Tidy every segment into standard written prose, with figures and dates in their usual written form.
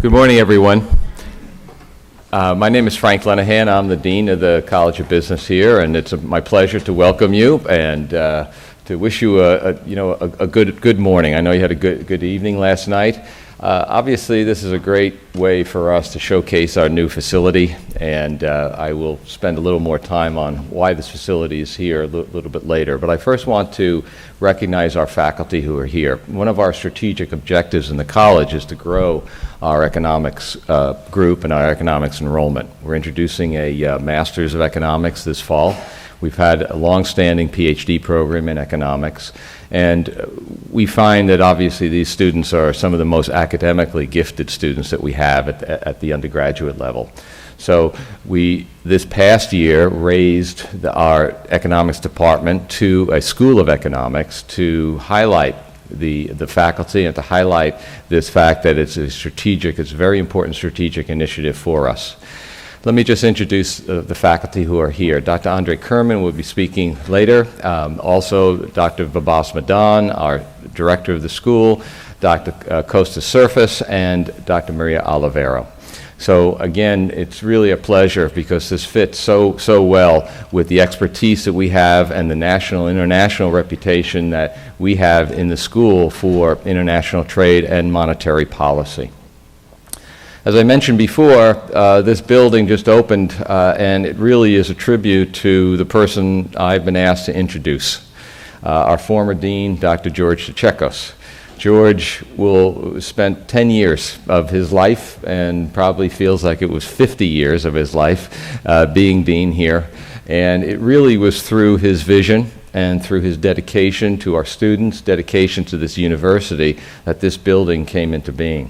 Good morning, everyone. My name is Frank Lenahan. I'm the Dean of the College of Business here, and it's my pleasure to welcome you and to wish you a good morning. I know you had a good evening last night. Obviously, this is a great way for us to showcase our new facility, and I will spend a little more time on why this facility is here a little bit later. But I first want to recognize our faculty who are here. One of our strategic objectives in the college is to grow our economics group and our economics enrollment. We're introducing a Master's of Economics this fall. We've had a long-standing PhD program in economics, and we find that obviously these students are some of the most academically gifted students that we have at the undergraduate level. So we, this past year, raised our economics department to a School of Economics to highlight the faculty and to highlight this fact that it's a very important strategic initiative for us. Let me just introduce the faculty who are here. Dr. Andre Kerman will be speaking later. Also, Dr. Babas Madan, our director of the school, Dr. Costa Surface, and Dr. Maria Olivero. So again, it's really a pleasure because this fits so well with the expertise that we have and the national, international reputation that we have in the school for international trade and monetary policy. As I mentioned before, this building just opened, and it really is a tribute to the person I've been asked to introduce, our former dean, Dr. George Tzechekos. George will spend 10 years of his life, and probably feels like it was 50 years of his life being dean here. And it really was through his vision and through his dedication to our students, dedication to this university, that this building came into being.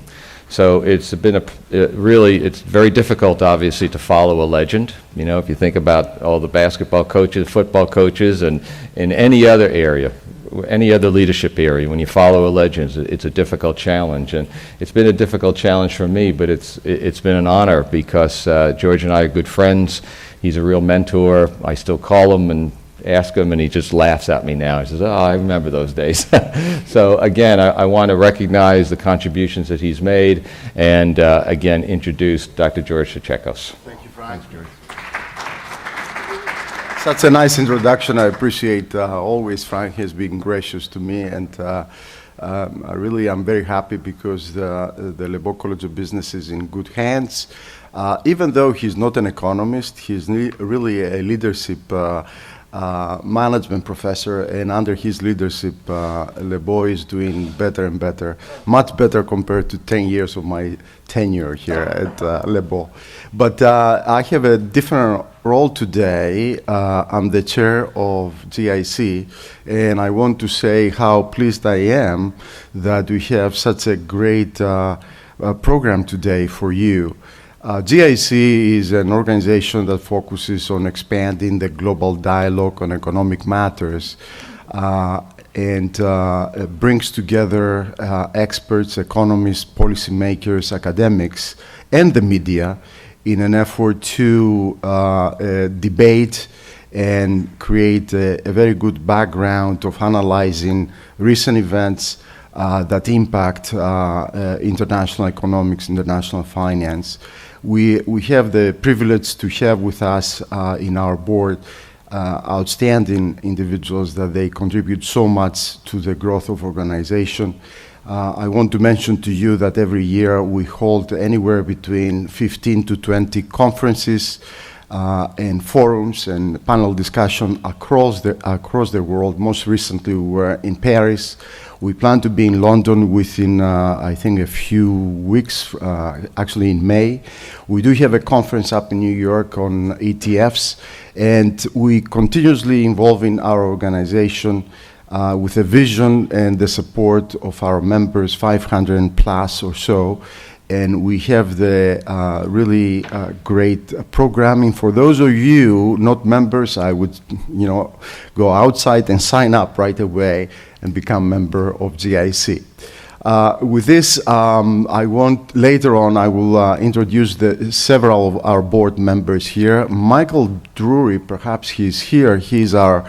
So it's been it's very difficult, obviously, to follow a legend. You know, if you think about all the basketball coaches, football coaches, and in any other area, any other leadership area, when you follow a legend, it's a difficult challenge. And it's been a difficult challenge for me, but it's been an honor because George and I are good friends. He's a real mentor. I still call him and ask him, and he just laughs at me now. He says, "Oh, I remember those days." So again, I want to recognize the contributions that he's made, and again, introduce Dr. George Tzechekos. Thank you, Frank. Thanks, George. Such a nice introduction. I appreciate always Frank has been gracious to me, and I'm very happy because the Lebeau College of Business is in good hands. Even though he's not an economist, he's really a leadership management professor, and under his leadership, Lebeau is doing better and better, much better compared to 10 years of my tenure here at Lebeau. But I have a different role today. I'm the chair of GIC, and I want to say how pleased I am that we have such a great program today for you. GIC is an organization that focuses on expanding the global dialogue on economic matters and brings together experts, economists, policymakers, academics, and the media in an effort to debate and create a very good background of analyzing recent events that impact international economics, international finance. We have the privilege to have with us in our board outstanding individuals that they contribute so much to the growth of organization. I want to mention to you that every year we hold anywhere between 15 to 20 conferences and forums and panel discussion across the world. Most recently we were in Paris. We plan to be in London within, I think, a few weeks, actually in May. We do have a conference up in New York on ETFs, and we continuously involve in our organization with a vision and the support of our members, 500 plus or so. And we have the really great programming. For those of you not members, I would, go outside and sign up right away and become member of GIC. With this, later on, I will introduce several of our board members here. Michael Drury, perhaps he's here. He's our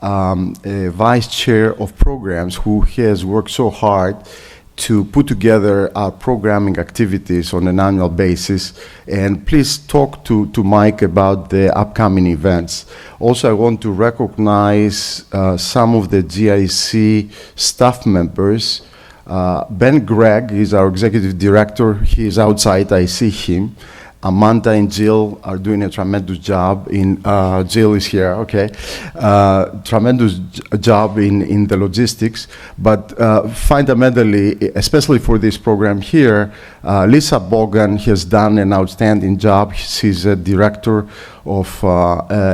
vice chair of programs who has worked so hard to put together our programming activities on an annual basis. And please talk to Mike about the upcoming events. Also, I want to recognize some of the GIC staff members. Ben Gregg is our executive director. He is outside, I see him. Amanda and Jill are doing a tremendous job Jill is here, okay. Tremendous job in the logistics, but fundamentally, especially for this program here, Lisa Bogan has done an outstanding job. She's a director of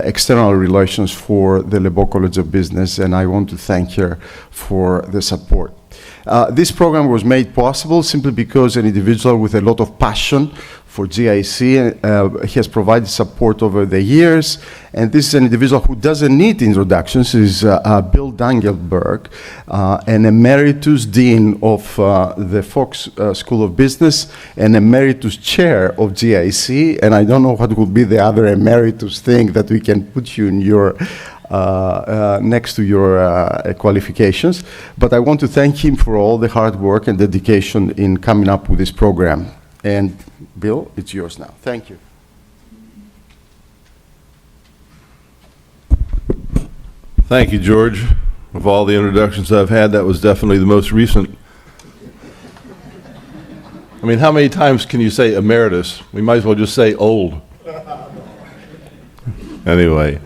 external relations for the Lebeau College of Business, and I want to thank her for the support. This program was made possible simply because an individual with a lot of passion for GIC has provided support over the years, and this is an individual who doesn't need introductions. Is Bill Dangelberg, an emeritus dean of the Fox School of Business, and emeritus chair of GIC, and I don't know what would be the other emeritus thing that we can put you in your next to your qualifications, but I want to thank him for all the hard work and dedication in coming up with this program. And Bill, it's yours now. Thank you. Thank you, George. Of all the introductions I've had, that was definitely the most recent. I mean, how many times can you say emeritus? We might as well just say old. Anyway.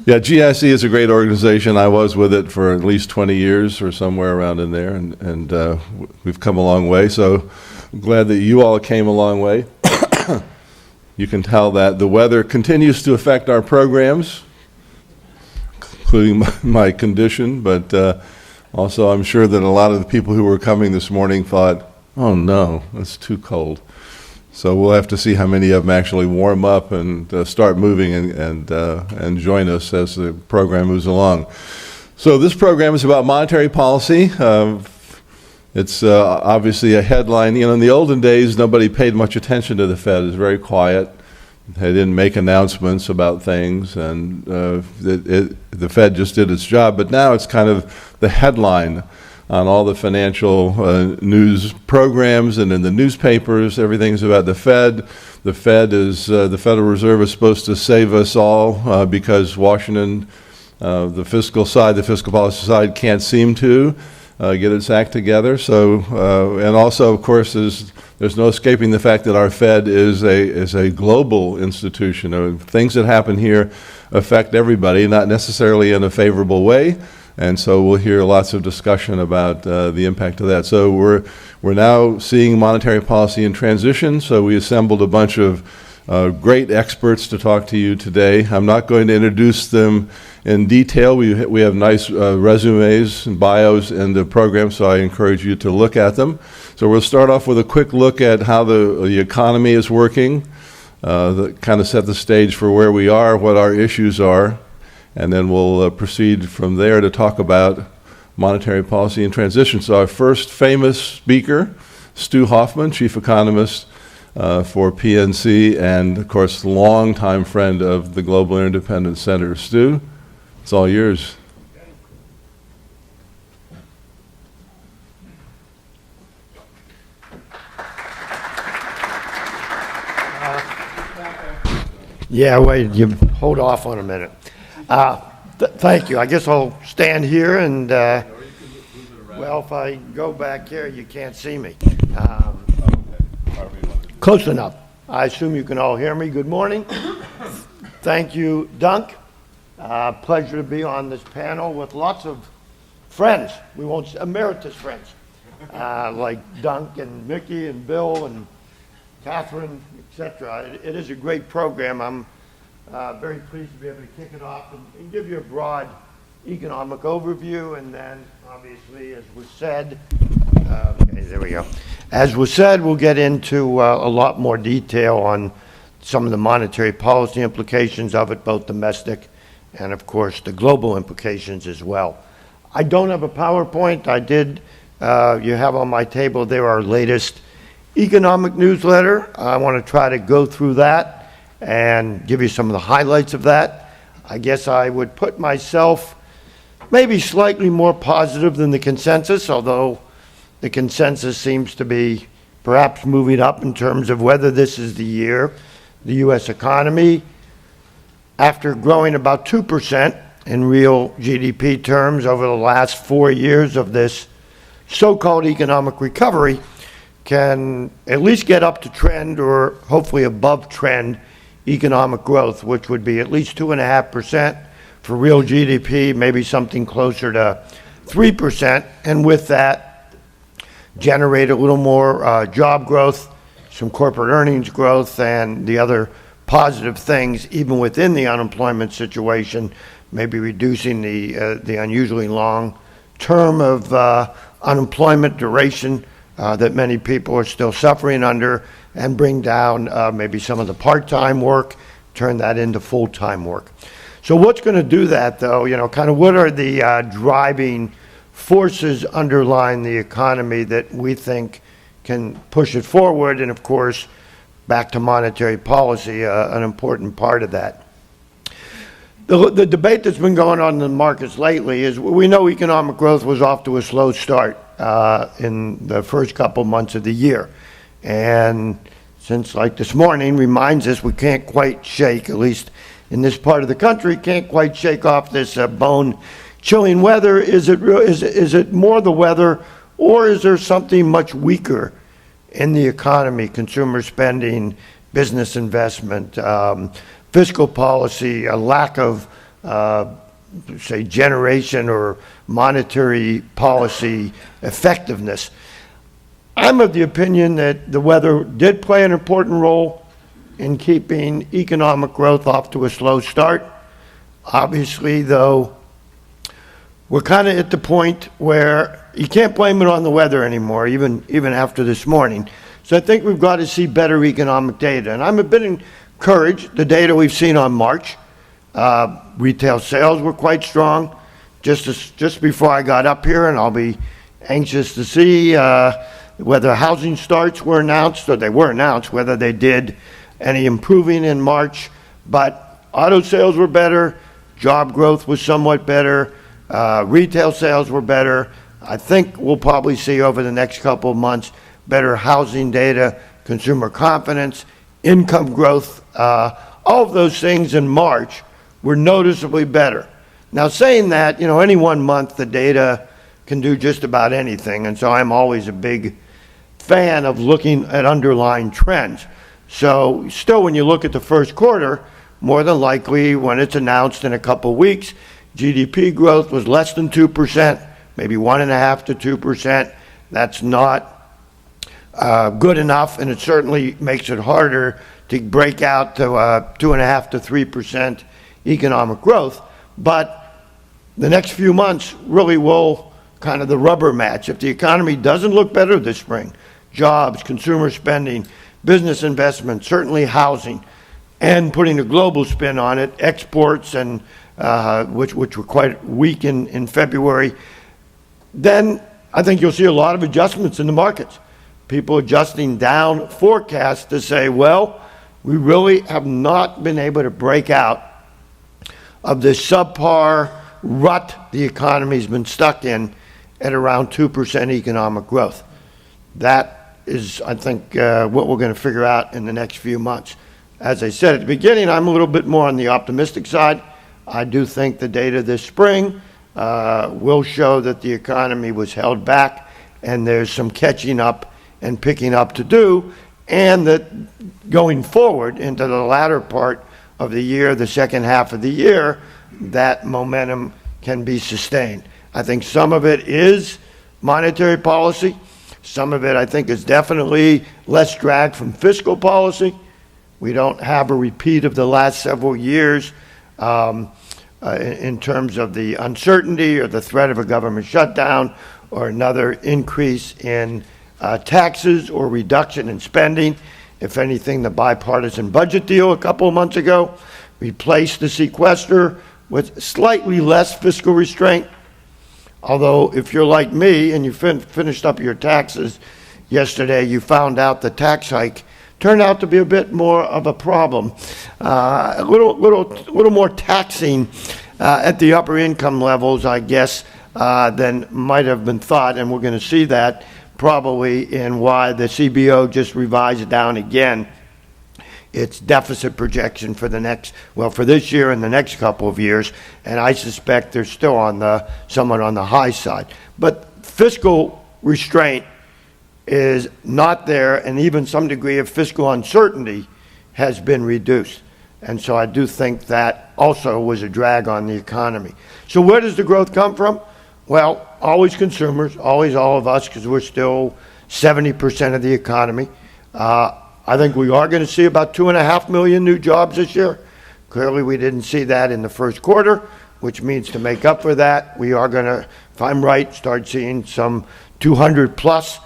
Yeah, GIC is a great organization. I was with it for at least 20 years or somewhere around in there, and we've come a long way. So I'm glad that you all came a long way. You can tell that the weather continues to affect our programs, including my condition, but also I'm sure that a lot of the people who were coming this morning thought, oh no, it's too cold. So we'll have to see how many of them actually warm up and start moving and join us as the program moves along. So this program is about monetary policy. It's obviously a headline. You know, in the olden days, nobody paid much attention to the Fed. It was very quiet. They didn't make announcements about things, and the Fed just did its job. But now it's kind of the headline on all the financial news programs and in the newspapers. Everything's about the Fed. The Fed is, the Federal Reserve is supposed to save us all because Washington, the fiscal policy side can't seem to get its act together. So, and also, of course, there's no escaping the fact that our Fed is a global institution. Things that happen here affect everybody, not necessarily in a favorable way. And so we'll hear lots of discussion about the impact of that. So we're now seeing monetary policy in transition. So we assembled a bunch of great experts to talk to you today. I'm not going to introduce them in detail. We have nice resumes and bios in the program, so I encourage you to look at them. So we'll start off with a quick look at how the economy is working, that kind of set the stage for where we are, what our issues are. And then we'll proceed from there to talk about monetary policy and transition. So our first famous speaker, Stu Hoffman, chief economist for PNC, and of course, longtime friend of the Global Interdependent Center. Stu, it's all yours. Yeah, wait, you hold off on a minute. Thank you. I guess I'll stand here and, well, if I go back here, you can't see me. Close enough. I assume you can all hear me. Good morning. Thank you, Dunk. Pleasure to be on this panel with lots of friends. We won't, emeritus friends, like Dunk and Mickey and Bill and Catherine, etc. It is a great program. I'm very pleased to be able to kick it off and give you a broad economic overview, and then obviously, as was said, okay, there we go. As was said, we'll get into a lot more detail on some of the monetary policy implications of it, both domestic and, of course, the global implications as well. I don't have a PowerPoint. I did, you have on my table there our latest economic newsletter. I want to try to go through that and give you some of the highlights of that. I guess I would put myself maybe slightly more positive than the consensus, although the consensus seems to be perhaps moving up in terms of whether this is the year the U.S. economy, after growing about 2% in real GDP terms over the last 4 years of this so-called economic recovery, can at least get up to trend or hopefully above trend economic growth, which would be at least 2.5% for real GDP, maybe something closer to 3%, and with that, generate a little more job growth, some corporate earnings growth, and the other positive things, even within the unemployment situation, maybe reducing the unusually long term of unemployment duration that many people are still suffering under, and bring down maybe some of the part-time work, turn that into full-time work. So what's going to do that, though? You know, kind of what are the driving forces underlying the economy that we think can push it forward? And of course, back to monetary policy, an important part of that. The debate that's been going on in the markets lately is we know economic growth was off to a slow start in the first couple months of the year. And since, like this morning, reminds us we can't quite shake, at least in this part of the country, can't quite shake off this bone-chilling weather. Is it more the weather, or is there something much weaker in the economy, consumer spending, business investment, fiscal policy, a lack of, say, generation or monetary policy effectiveness? I'm of the opinion that the weather did play an important role in keeping economic growth off to a slow start. Obviously, though, we're kind of at the point where you can't blame it on the weather anymore, even after this morning. So I think we've got to see better economic data. And I'm a bit encouraged, the data we've seen on March. Retail sales were quite strong just before I got up here, and I'll be anxious to see whether housing starts were announced, or they were announced, whether they did any improving in March. But auto sales were better, job growth was somewhat better, retail sales were better. I think we'll probably see over the next couple of months better housing data, consumer confidence, income growth. All of those things in March were noticeably better. Now, saying that, you know, any one month the data can do just about anything, and so I'm always a big fan of looking at underlying trends. So still, when you look at the first quarter, more than likely when it's announced in a couple weeks, GDP growth was less than 2%, maybe 1.5% to 2%. That's not good enough, and it certainly makes it harder to break out to 2.5% to 3% economic growth. But the next few months really will kind of the rubber match. If the economy doesn't look better this spring, jobs, consumer spending, business investment, certainly housing, and putting a global spin on it, exports, and which were quite weak in February, then I think you'll see a lot of adjustments in the markets. People adjusting down forecasts to say, well, we really have not been able to break out of this subpar rut the economy's been stuck in at around 2% economic growth. That is, I think, what we're going to figure out in the next few months. As I said at the beginning, I'm a little bit more on the optimistic side. I do think the data this spring will show that the economy was held back and there's some catching up and picking up to do, and that going forward into the latter part of the year, the second half of the year, that momentum can be sustained. I think some of it is monetary policy. Some of it, I think, is definitely less drag from fiscal policy. We don't have a repeat of the last several years in terms of the uncertainty or the threat of a government shutdown or another increase in taxes or reduction in spending. If anything, the bipartisan budget deal a couple of months ago replaced the sequester with slightly less fiscal restraint. Although, if you're like me and you finished up your taxes yesterday, you found out the tax hike turned out to be a bit more of a problem. A little more taxing at the upper income levels, I guess, than might have been thought, and we're going to see that. probably in why the CBO just revised down again its deficit projection for for this year and the next couple of years, and I suspect they're still somewhat on the high side. But fiscal restraint is not there, and even some degree of fiscal uncertainty has been reduced. And so I do think that also was a drag on the economy. So where does the growth come from? Well, always consumers, always all of us, because we're still 70% of the economy. I think we are going to see about 2.5 million new jobs this year. Clearly, we didn't see that in the first quarter, which means to make up for that, we are going to, if I'm right, start seeing some 200 plus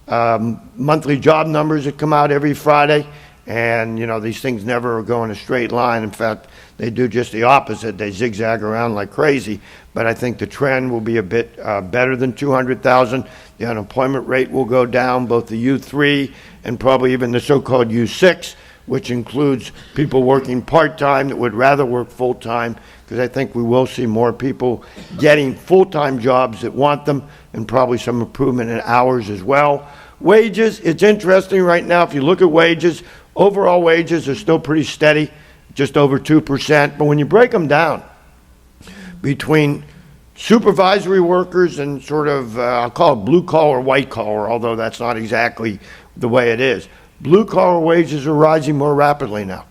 monthly job numbers that come out every Friday. And, you know, these things never go in a straight line. In fact, they do just the opposite. They zigzag around like crazy. But I think the trend will be a bit better than 200,000. The unemployment rate will go down, both the U3 and probably even the so-called U6, which includes people working part-time that would rather work full-time, because I think we will see more people getting full-time jobs that want them, and probably some improvement in hours as well. Wages, it's interesting right now. If you look at wages, overall wages are still pretty steady, just over 2%. But when you break them down between supervisory workers and sort of, I'll call it blue collar, white collar, although that's not exactly the way it is. Blue collar wages are rising more rapidly now.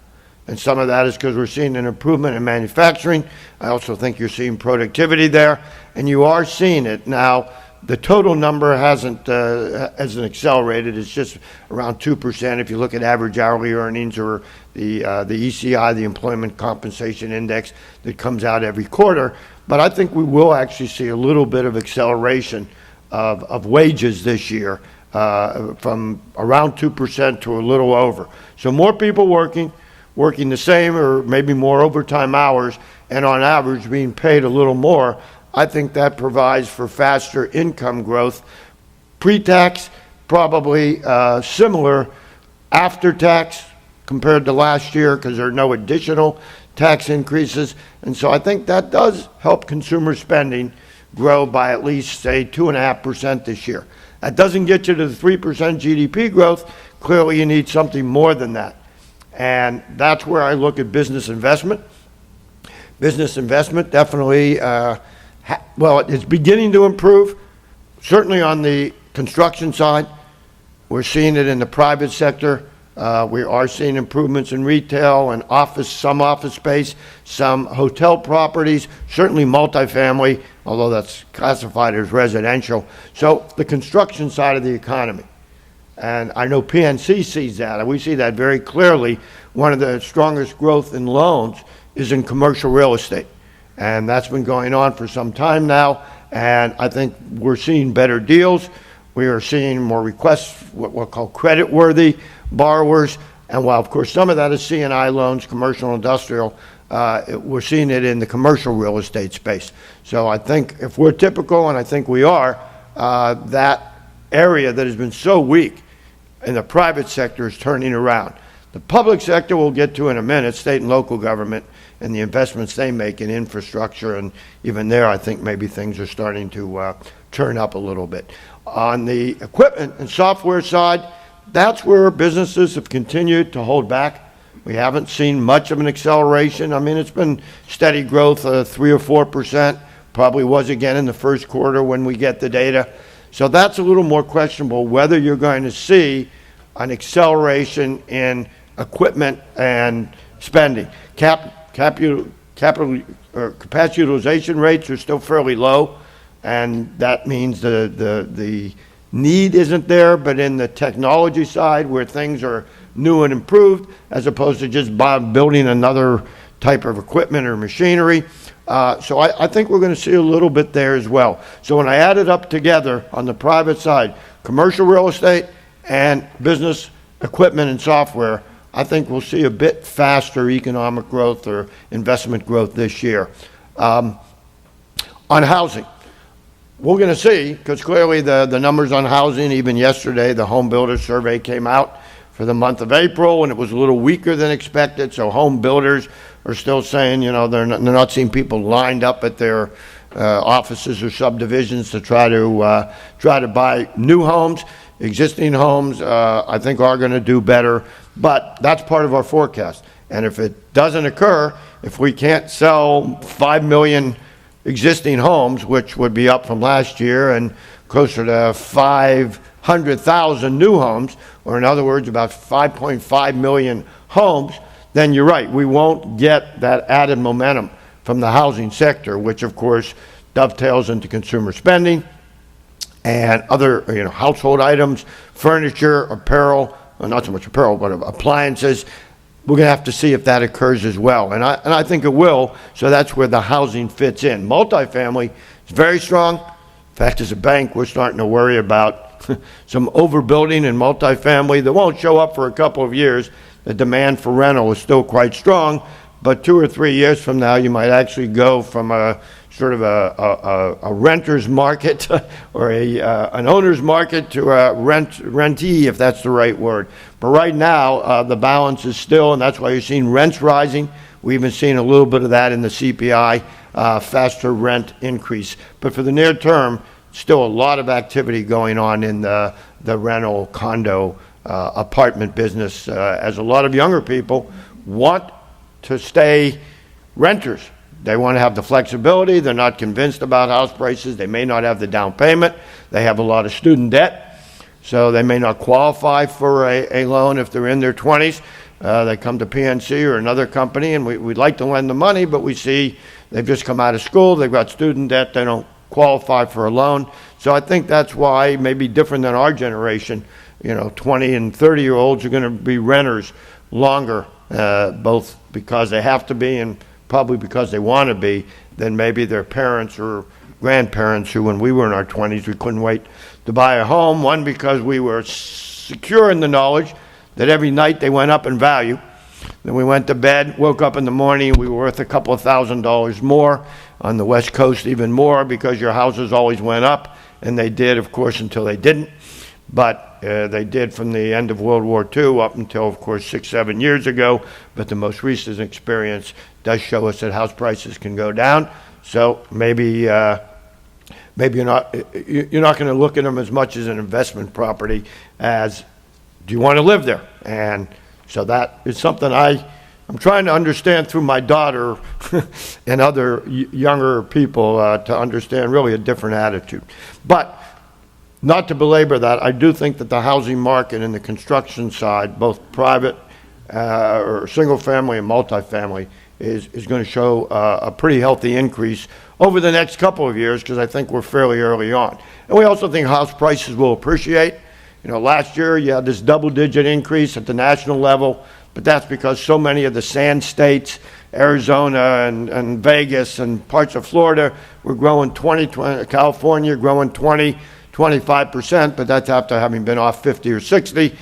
And some of that is because we're seeing an improvement in manufacturing. I also think you're seeing productivity there, and you are seeing it. Now, the total number hasn't accelerated. It's just around 2%. If you look at average hourly earnings or the ECI, the Employment Compensation Index, that comes out every quarter. But I think we will actually see a little bit of acceleration of wages this year, from around 2% to a little over. So more people working the same or maybe more overtime hours, and on average being paid a little more. I think that provides for faster income growth. Pre-tax, probably similar after tax compared to last year, because there are no additional tax increases. And so I think that does help consumer spending grow by at least, say, 2.5% this year. That doesn't get you to the 3% GDP growth. Clearly, you need something more than that. And that's where I look at business investment. Business investment definitely, well, it's beginning to improve, certainly on the construction side. We're seeing it in the private sector. We are seeing improvements in retail and office, some office space, some hotel properties, certainly multifamily, although that's classified as residential. So the construction side of the economy. And I know PNC sees that, and we see that very clearly. One of the strongest growth in loans is in commercial real estate. And that's been going on for some time now, and I think we're seeing better deals. We are seeing more requests, what we'll call credit-worthy borrowers, and while, of course, some of that is C&I loans, commercial, industrial, we're seeing it in the commercial real estate space. So I think if we're typical, and I think we are, that area that has been so weak in the private sector is turning around. The public sector we'll get to in a minute, state and local government, and the investments they make in infrastructure, and even there I think maybe things are starting to turn up a little bit. On the equipment and software side, that's where businesses have continued to hold back. We haven't seen much of an acceleration. I mean, it's been steady growth, 3 or 4%, probably was again in the first quarter when we get the data. So that's a little more questionable whether you're going to see an acceleration in equipment and spending. Capacity utilization rates are still fairly low, and that means the need isn't there, but in the technology side where things are new and improved, as opposed to just building another type of equipment or machinery. So I think we're going to see a little bit there as well. So when I add it up together on the private side, commercial real estate and business equipment and software, I think we'll see a bit faster economic growth or investment growth this year. On housing, we're going to see, because clearly the numbers on housing, even yesterday, the home builder survey came out for the month of April, and it was a little weaker than expected. So home builders are still saying, you know, they're not seeing people lined up at their offices or subdivisions to try to buy new homes. Existing homes, I think, are going to do better, but that's part of our forecast. And if it doesn't occur, if we can't sell 5 million existing homes, which would be up from last year, and closer to 500,000 new homes, or in other words, about 5.5 million homes, then you're right, we won't get that added momentum from the housing sector, which of course dovetails into consumer spending and other, household items, furniture, apparel, not so much apparel, but appliances. We're going to have to see if that occurs as well. And I think it will, so that's where the housing fits in. Multifamily is very strong. In fact, as a bank, we're starting to worry about some overbuilding in multifamily that won't show up for a couple of years. The demand for rental is still quite strong, but 2 or 3 years from now, you might actually go from a sort of a renter's market or an owner's market to a rentee, if that's the right word. But right now, the balance is still, and that's why you're seeing rents rising. We've even seen a little bit of that in the CPI, faster rent increase. But for the near term, still a lot of activity going on in the rental condo apartment business, as a lot of younger people want to stay renters. They want to have the flexibility. They're not convinced about house prices. They may not have the down payment. They have a lot of student debt, so they may not qualify for a loan if they're in their 20s. They come to PNC or another company, and we'd like to lend the money, but we see they've just come out of school. They've got student debt. They don't qualify for a loan. So I think that's why, maybe different than our generation, 20 and 30-year-olds are going to be renters longer, both because they have to be and probably because they want to be, than maybe their parents or grandparents who, when we were in our 20s, we couldn't wait to buy a home. One, because we were secure in the knowledge that every night they went up in value. Then we went to bed, woke up in the morning, we were worth a couple of $1,000s more. On the West Coast, even more, because your houses always went up, and they did, of course, until they didn't. But they did from the end of World War II up until, of course, 6-7 years ago. But the most recent experience does show us that house prices can go down. So maybe you're not going to look at them as much as an investment property as, do you want to live there? And so that is something I'm trying to understand through my daughter and other younger people to understand really a different attitude. But not to belabor that, I do think that the housing market and the construction side, both private or single family and multifamily, is going to show a pretty healthy increase over the next couple of years, because I think we're fairly early on. And we also think house prices will appreciate. Last year you had this double-digit increase at the national level, but that's because so many of the sand states, Arizona and Vegas and parts of Florida, were growing 20, California growing 25%, but that's after having been off 50 or 60,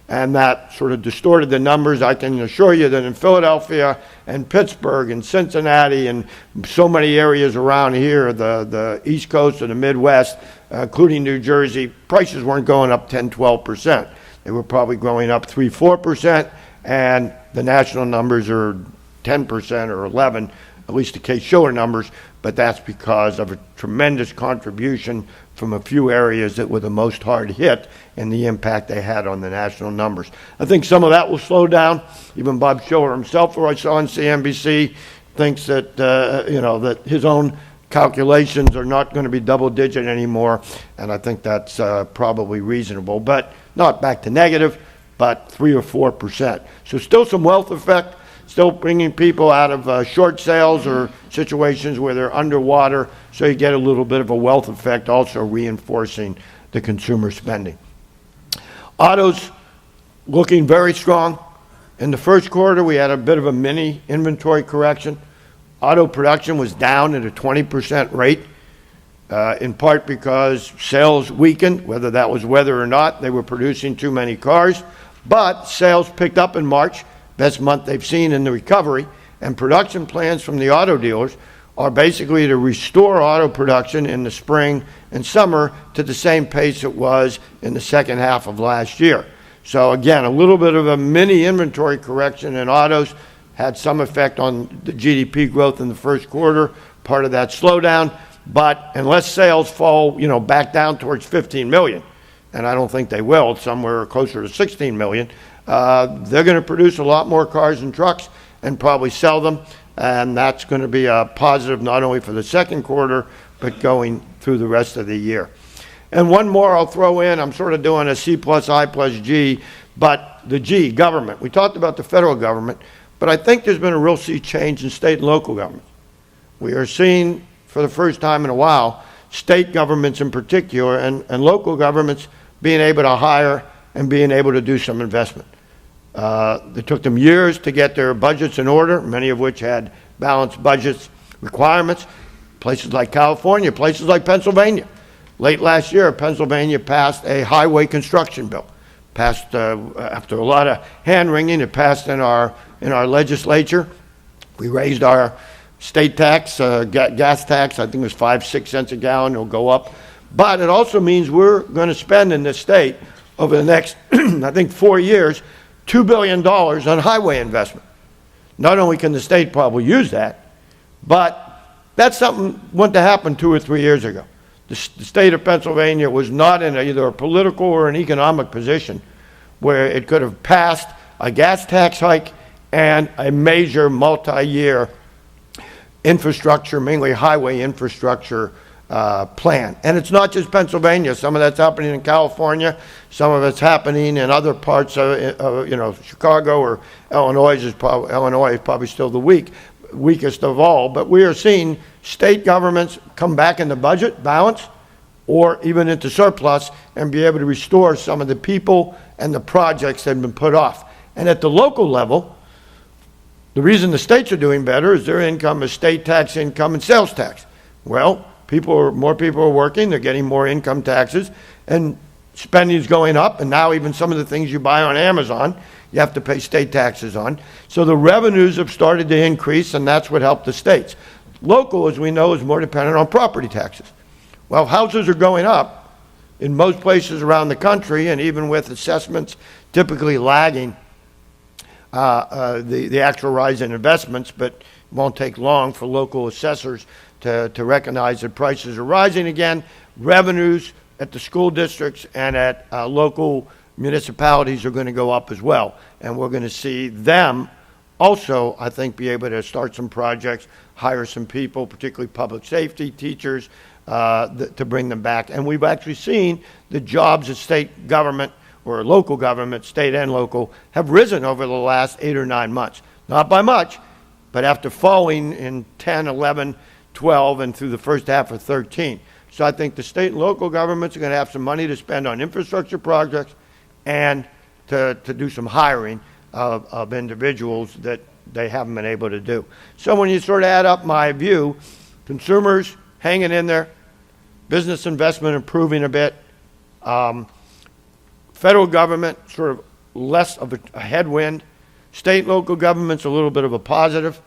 and that sort of distorted the numbers. I can assure you that in Philadelphia and Pittsburgh and Cincinnati and so many areas around here, the East Coast and the Midwest, including New Jersey, prices weren't going up 10, 12%. They were probably growing up 3, 4%, and the national numbers are 10% or 11, at least the Case-Shiller numbers, but that's because of a tremendous contribution from a few areas that were the most hard hit and the impact they had on the national numbers. I think some of that will slow down. Even Bob Schiller himself, who I saw on CNBC, thinks that, that his own calculations are not going to be double-digit anymore, and I think that's probably reasonable, but not back to negative, but 3 or 4%. So still some wealth effect, still bringing people out of short sales or situations where they're underwater, so you get a little bit of a wealth effect, also reinforcing the consumer spending. Autos looking very strong. In the first quarter, we had a bit of a mini inventory correction. Auto production was down at a 20% rate, in part because sales weakened, whether that was weather or not. They were producing too many cars, but sales picked up in March, best month they've seen in the recovery, and production plans from the auto dealers are basically to restore auto production in the spring and summer to the same pace it was in the second half of last year. So again, a little bit of a mini inventory correction in autos had some effect on the GDP growth in the first quarter, part of that slowdown, But unless sales fall, back down towards 15 million, and I don't think they will, it's somewhere closer to 16 million, they're going to produce a lot more cars and trucks and probably sell them. And that's going to be a positive not only for the second quarter, but going through the rest of the year. And one more I'll throw in. I'm sort of doing a C plus I plus G, but the G, government. We talked about the federal government, but I think there's been a real sea change in state and local government. We are seeing, for the first time in a while, state governments in particular and local governments being able to hire and being able to do some investment. It took them years to get their budgets in order, many of which had balanced budgets requirements. Places like California, places like Pennsylvania. Late last year, Pennsylvania passed a highway construction bill. Passed after a lot of hand-wringing, it passed in our legislature. We raised our state tax, gas tax, I think it was 5-6 cents a gallon, it'll go up. But it also means we're going to spend in this state over the next, I think, 4 years, $2 billion on highway investment. Not only can the state probably use that, but that's something went to happen 2 or 3 years ago. The state of Pennsylvania was not in either a political or an economic position where it could have passed a gas tax hike and a major multi-year infrastructure, mainly highway infrastructure plan. And it's not just Pennsylvania. Some of that's happening in California. Some of it's happening in other parts of, Chicago or Illinois is probably still the weakest of all. But we are seeing state governments come back in the budget balance or even into surplus and be able to restore some of the people and the projects that have been put off. And at the local level, the reason the states are doing better is their income is state tax income and sales tax. Well, more people are working, they're getting more income taxes, and spending is going up, and now even some of the things you buy on Amazon, you have to pay state taxes on. So the revenues have started to increase, and that's what helped the states. Local, as we know, is more dependent on property taxes. Well, houses are going up in most places around the country, and even with assessments typically lagging the actual rise in investments, but it won't take long for local assessors to recognize that prices are rising again. Revenues at the school districts and at local municipalities are going to go up as well. And we're going to see them also, I think, be able to start some projects, hire some people, particularly public safety, teachers, to bring them back. And we've actually seen the jobs of state government or local government, state and local, have risen over the last 8 or 9 months. Not by much, but after falling in 10, 11, 12, and through the first half of 13. So I think the state and local governments are going to have some money to spend on infrastructure projects and to do some hiring of individuals that they haven't been able to do. So when you sort of add up my view, consumers hanging in there, business investment improving a bit, federal government sort of less of a headwind, state and local government's a little bit of a positive,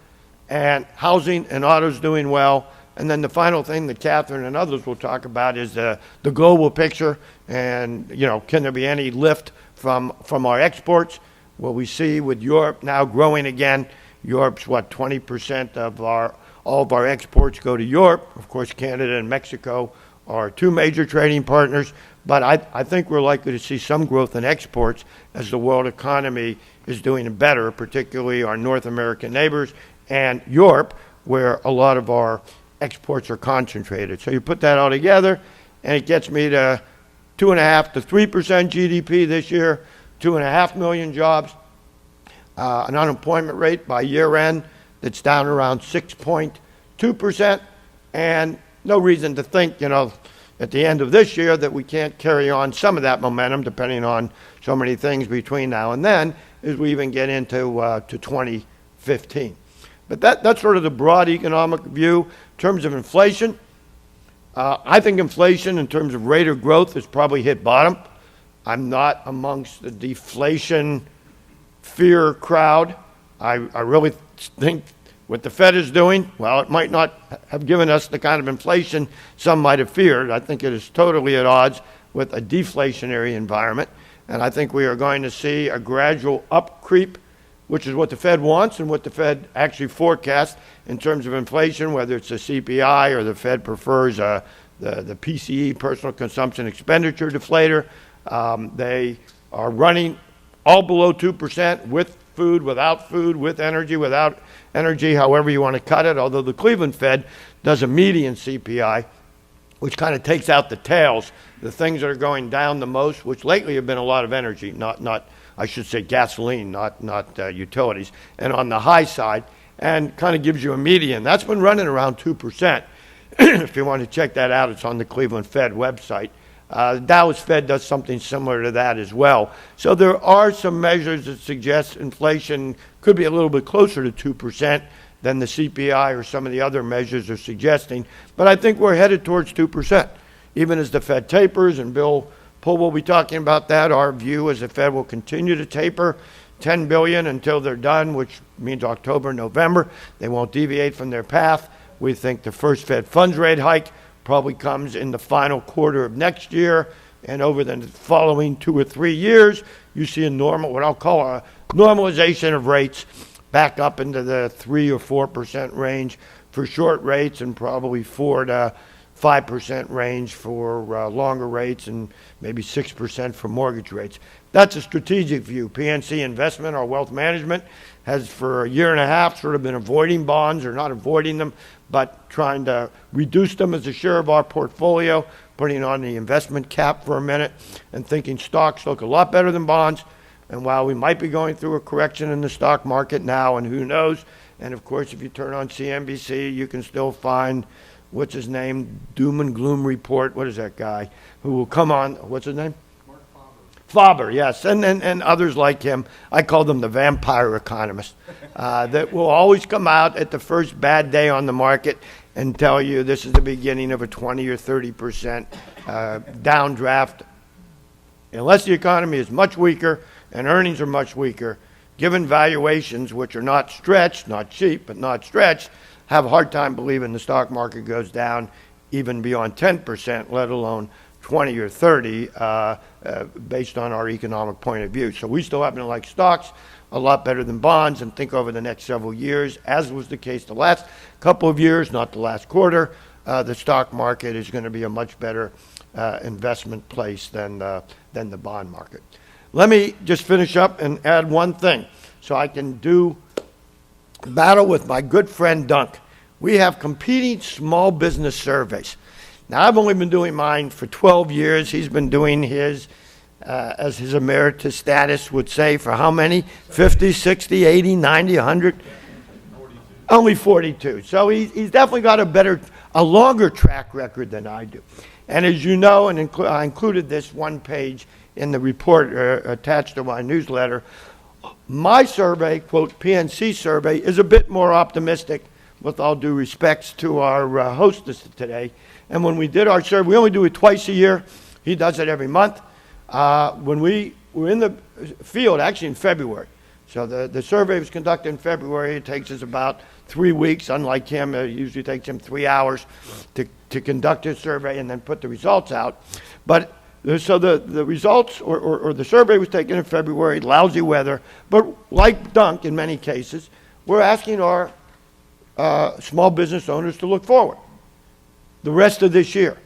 and housing and autos doing well. And then the final thing that Catherine and others will talk about is the global picture and, can there be any lift from our exports? What we see with Europe now growing again. Europe's 20% of all of our exports go to Europe. Of course, Canada and Mexico are two major trading partners, but I think we're likely to see some growth in exports as the world economy is doing better, particularly our North American neighbors and Europe, where a lot of our exports are concentrated. So you put that all together, and it gets me to 2.5 to 3% GDP this year, 2.5 million jobs, an unemployment rate by year end that's down around 6.2%, and no reason to think, at the end of this year that we can't carry on some of that momentum, depending on so many things between now and then, as we even get into to 2015. But that's sort of the broad economic view. In terms of inflation, I think inflation in terms of rate of growth has probably hit bottom. I'm not amongst the deflation fear crowd. I really think what the Fed is doing, well, it might not have given us the kind of inflation some might have feared. I think it is totally at odds with a deflationary environment. And I think we are going to see a gradual up creep which is what the Fed wants and what the Fed actually forecasts in terms of inflation, whether it's the CPI or the Fed prefers the PCE, personal consumption expenditure deflator. They are running all below 2% with food, without food, with energy, without energy, however you want to cut it, although the Cleveland Fed does a median CPI, which kind of takes out the tails, the things that are going down the most, which lately have been a lot of energy, not I should say gasoline, not utilities, and on the high side, and kind of gives you a median. That's been running around 2%. If you want to check that out, it's on the Cleveland Fed website. The Dallas Fed does something similar to that as well. So there are some measures that suggest inflation could be a little bit closer to 2% than the CPI or some of the other measures are suggesting. But I think we're headed towards 2%. Even as the Fed tapers, and Bill Pull will be talking about that, our view is the Fed will continue to taper $10 billion until they're done, which means October, November. They won't deviate from their path. We think the first Fed funds rate hike probably comes in the final quarter of next year, and over the following 2 or 3 years, you see a normal, what I'll call a normalization of rates back up into the 3 or 4% range for short rates, and probably 4 to 5% range for longer rates, and maybe 6% for mortgage rates. That's a strategic view. PNC Investment, our wealth management, has for a year and a half sort of been avoiding bonds, or not avoiding them, but trying to reduce them as a share of our portfolio, putting on the investment cap for a minute, and thinking stocks look a lot better than bonds. And while we might be going through a correction in the stock market now, and who knows, and of course if you turn on CNBC, you can still find, what's his name, doom and gloom report, what is that guy, who will come on, what's his name? Faber, yes, and others like him. I call them the vampire economists, that will always come out at the first bad day on the market and tell you this is the beginning of a 20 or 30% downdraft. Unless the economy is much weaker and earnings are much weaker, given valuations, which are not stretched, not cheap, but not stretched, have a hard time believing the stock market goes down even beyond 10%, let alone 20 or 30, based on our economic point of view. So we still happen to like stocks a lot better than bonds, and think over the next several years, as was the case the last couple of years, not the last quarter, the stock market is going to be a much better investment place than the bond market. Let me just finish up and add one thing so I can do battle with my good friend Dunk. We have competing small business surveys. Now, I've only been doing mine for 12 years. He's been doing his, as his emeritus status would say, for how many? 50, 60, 80, 90, 100? 42. Only 42. So he's definitely got a longer track record than I do. And as you know, and I included this one page in the report attached to my newsletter, my survey, quote, PNC survey, is a bit more optimistic, with all due respects to our hostess today. And when we did our survey, we only do it twice a year. He does it every month. When we were in the field, actually in February. So the survey was conducted in February. It takes us about 3 weeks. Unlike him, it usually takes him 3 hours to conduct his survey and then put the results out. But so the results, or the survey was taken in February, lousy weather. But like Dunk, in many cases, we're asking our small business owners to look forward the rest of this year.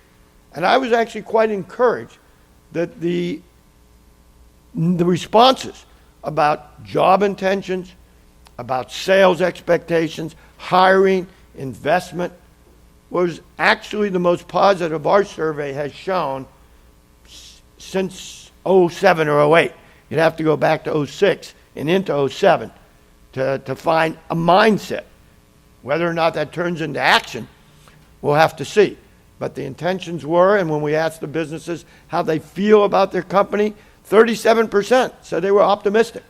And I was actually quite encouraged that the responses about job intentions, about sales expectations, hiring, investment, was actually the most positive our survey has shown since 07 or 08. You'd have to go back to 06 and into 07 to find a mindset. Whether or not that turns into action, we'll have to see. But the intentions were, and when we asked the businesses how they feel about their company, 37% said they were optimistic.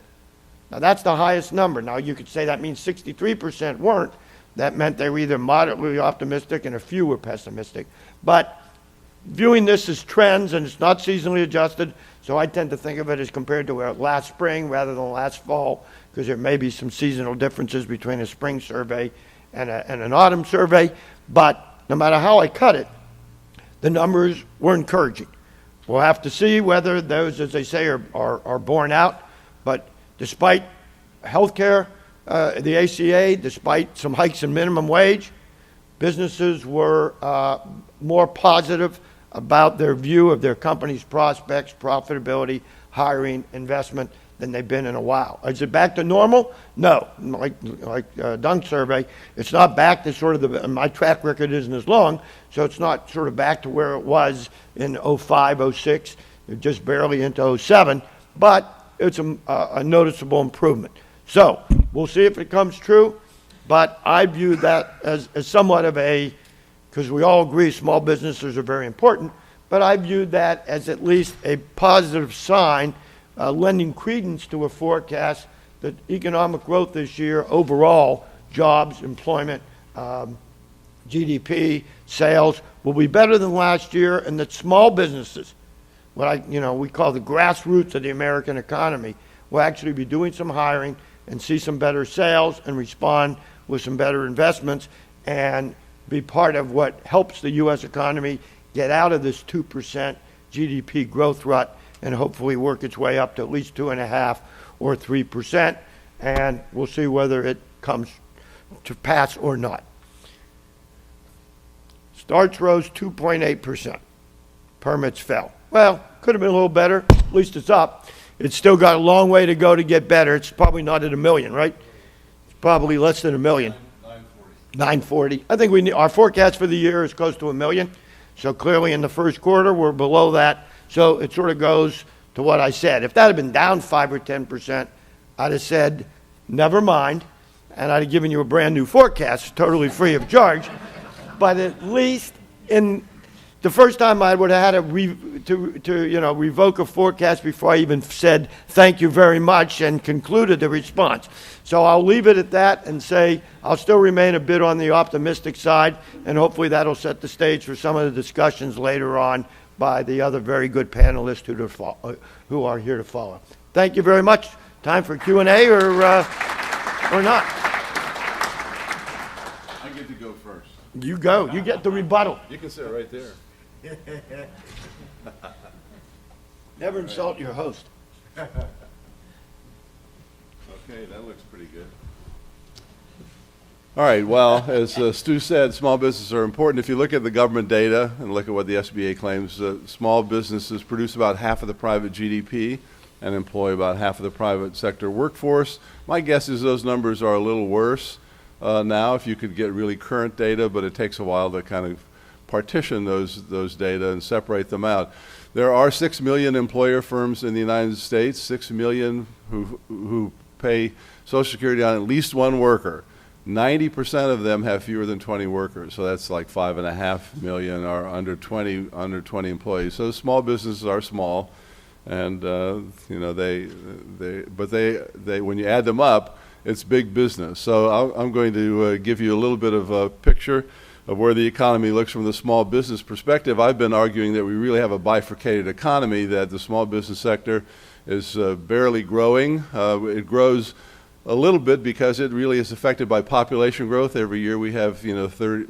Now, that's the highest number. Now, you could say that means 63% weren't. That meant they were either moderately optimistic and a few were pessimistic. But viewing this as trends, and it's not seasonally adjusted, so I tend to think of it as compared to last spring rather than last fall, because there may be some seasonal differences between a spring survey and an autumn survey. But no matter how I cut it, the numbers were encouraging. We'll have to see whether those, as they say, are borne out. But despite healthcare, the ACA, despite some hikes in minimum wage, businesses were more positive about their view of their company's prospects, profitability, hiring, investment than they've been in a while. Is it back to normal? No. Like Dunk's survey, it's not back to sort of my track record isn't as long, so it's not sort of back to where it was in 05, 06, just barely into 07, but it's a noticeable improvement. So we'll see if it comes true, but I view that as somewhat of because we all agree small businesses are very important, but I view that as at least a positive sign, lending credence to a forecast that economic growth this year, overall, jobs, employment, GDP, sales, will be better than last year, and that small businesses, what we call the grassroots of the American economy, will actually be doing some hiring and see some better sales and respond with some better investments and be part of what helps the U.S. economy get out of this 2% GDP growth rut and hopefully work its way up to at least 2.5% or 3%, and we'll see whether it comes to pass or not. Starts rose 2.8%. Permits fell. Well, could have been a little better. At least it's up. It's still got a long way to go to get better. It's probably not at 1 million, right? It's probably less than 1 million. 940. I think our forecast for the year is close to 1 million. So clearly in the first quarter, we're below that. So it sort of goes to what I said. If that had been down 5 or 10%, I'd have said, never mind. And I'd have given you a brand new forecast, totally free of charge. But at least in the first time I would have had to revoke a forecast before I even said thank you very much and concluded the response. So I'll leave it at that and say I'll still remain a bit on the optimistic side, and hopefully that'll set the stage for some of the discussions later on by the other very good panelists who are here to follow. Thank you very much. Time for Q&A or not. I get to go first. You go. You get the rebuttal. You can sit right there. Never insult your host. Okay, that looks pretty good. All right, well, as Stu said, small businesses are important. If you look at the government data and look at what the SBA claims, small businesses produce about half of the private GDP and employ about half of the private sector workforce. My guess is those numbers are a little worse now if you could get really current data, but it takes a while to kind of partition those data and separate them out. There are 6 million employer firms in the United States, 6 million who pay Social Security on at least one worker. 90% of them have fewer than 20 workers, so that's like 5.5 million are under 20 employees. So small businesses are small, and they when you add them up, it's big business. So I'm going to give you a little bit of a picture of where the economy looks from the small business perspective. I've been arguing that we really have a bifurcated economy, that the small business sector is barely growing. It grows a little bit because it really is affected by population growth. Every year we have 3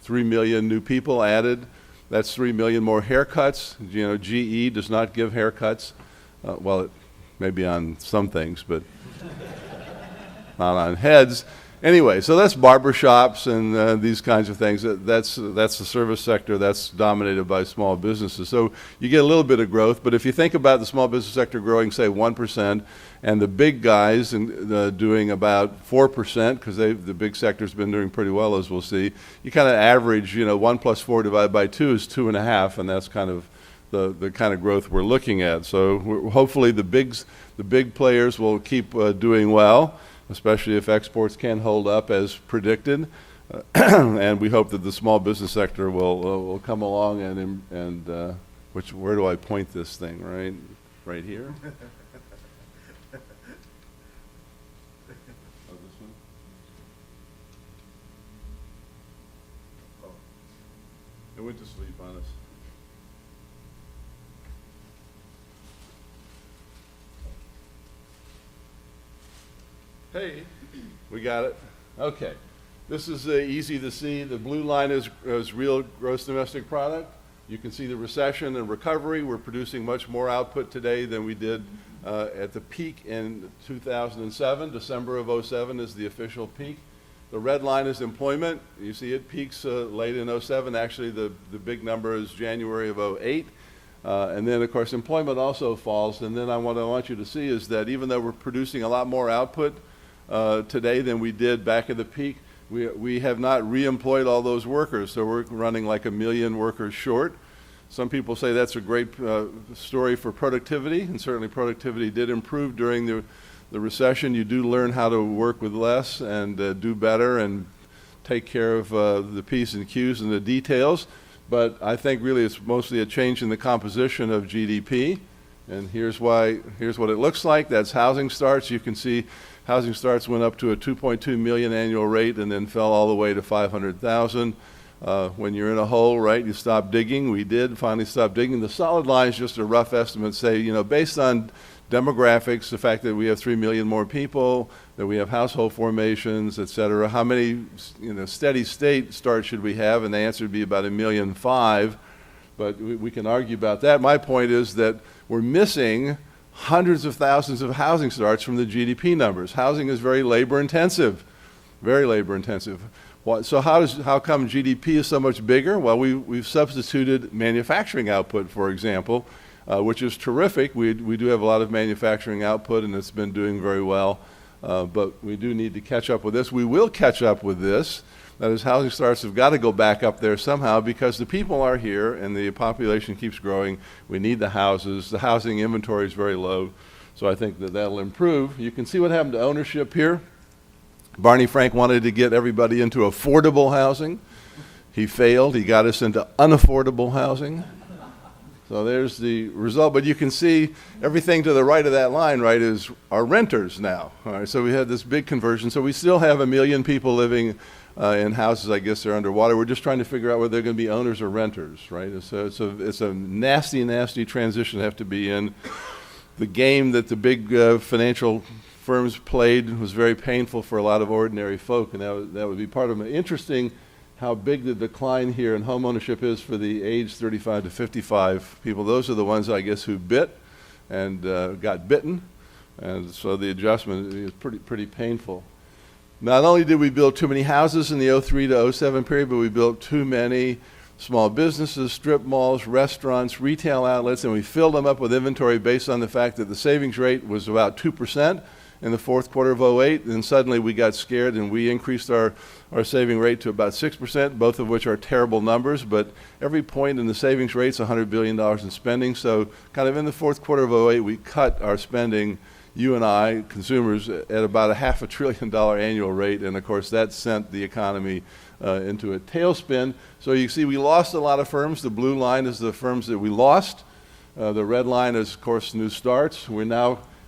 million new people added. That's 3 million more haircuts. GE does not give haircuts. Well, it may be on some things, but not on heads. Anyway, so that's barbershops and these kinds of things. That's the service sector that's dominated by small businesses. So you get a little bit of growth, but if you think about the small business sector growing, say, 1%, and the big guys doing about 4%, because the big sector's been doing pretty well, as we'll see, you kind of average, 1 plus 4 divided by 2 is 2.5, and that's kind of the kind of growth we're looking at. So hopefully the big players will keep doing well, especially if exports can hold up as predicted, and we hope that the small business sector will come along and where do I point this thing, right here? Oh, this one? Oh, it went to sleep on us. Hey, we got it. Okay. This is easy to see. The blue line is real gross domestic product. You can see the recession and recovery. We're producing much more output today than we did at the peak in 2007. December of '07 is the official peak. The red line is employment. You see it peaks late in '07. Actually, the big number is January of '08. And then, of course, employment also falls. And then what I want you to see is that even though we're producing a lot more output today than we did back at the peak, we have not re-employed all those workers. So we're running like 1 million workers short. Some people say that's a great story for productivity, and certainly productivity did improve during the recession. You do learn how to work with less and do better and take care of the P's and Q's and the details. But I think really it's mostly a change in the composition of GDP. And here's what it looks like. That's housing starts. You can see housing starts went up to a 2.2 million annual rate and then fell all the way to 500,000. When you're in a hole, right, you stop digging. We did finally stop digging. The solid line is just a rough estimate, say, based on demographics, the fact that we have 3 million more people, that we have household formations, et cetera, how many, steady state starts should we have? And the answer would be about 1.5 million. But we can argue about that. My point is that we're missing hundreds of thousands of housing starts from the GDP numbers. Housing is very labor intensive, very labor intensive. So how come GDP is so much bigger? Well, we've substituted manufacturing output, for example, which is terrific. We do have a lot of manufacturing output, and it's been doing very well. But we do need to catch up with this. We will catch up with this. That is, housing starts have got to go back up there somehow because the people are here and the population keeps growing. We need the houses. The housing inventory is very low. So I think that that'll improve. You can see what happened to ownership here. Barney Frank wanted to get everybody into affordable housing. He failed. He got us into unaffordable housing. So there's the result. But you can see everything to the right of that line, right, is our renters now. All right, so we had this big conversion. So we still have 1 million people living in houses. I guess they're underwater. We're just trying to figure out whether they're going to be owners or renters, right? So it's a nasty, nasty transition to have to be in. The game that the big financial firms played was very painful for a lot of ordinary folk, and that would be part of it. Interesting how big the decline here in home ownership is for the age 35 to 55 people. Those are the ones, I guess, who bit and got bitten, and so the adjustment is pretty painful. Not only did we build too many houses in the 03 to 07 period, but we built too many small businesses, strip malls, restaurants, retail outlets, and we filled them up with inventory based on the fact that the savings rate was about 2%. In the fourth quarter of '08, and suddenly we got scared and we increased our saving rate to about 6%, both of which are terrible numbers, but every point in the savings rate is $100 billion in spending. So kind of in the fourth quarter of '08, we cut our spending, you and I, consumers, at about a $500 billion annual rate, and of course that sent the economy into a tailspin. So you see we lost a lot of firms. The blue line is the firms that we lost. The red line is, of course, new starts.